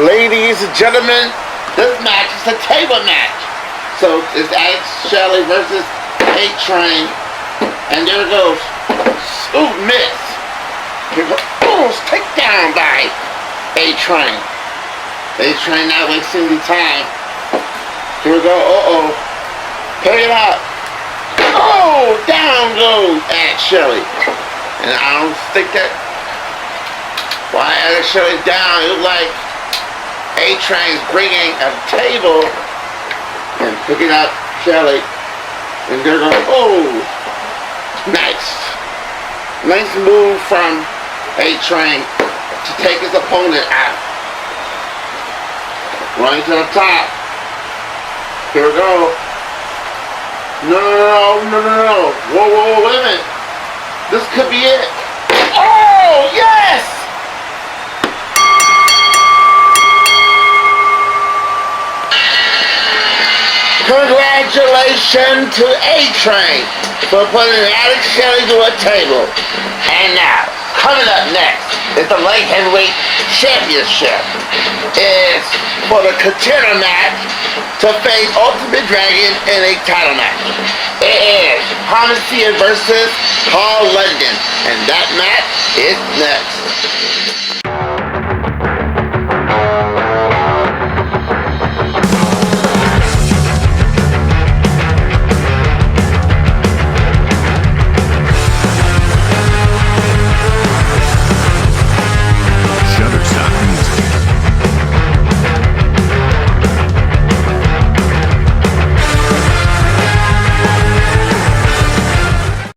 Ladies and gentlemen, this match is a table match. So it's Alex Shelley versus A-Train. And there it goes. Ooh, miss. Here goes. Oh, take down by A-Train. A-Train not wasting any time. Here we go. Uh-oh. Pay it out. Oh, down goes Alex Shelley. And I don't think that while Alex Shelley down, it was like A-Train's bringing a table and picking up Shelley. And they're going, oh, nice. Nice move from A-Train to take his opponent out. Running to the top. Here we go. No. Whoa, wait a minute. This could be it. Oh, yes! Congratulations to A-Train for putting Alex Shelley to a table. And now, coming up next is the Light Heavyweight Championship. It's for the contender match to face Ultimate Dragon in a title match. It is Homicide versus Paul London. And that match is next.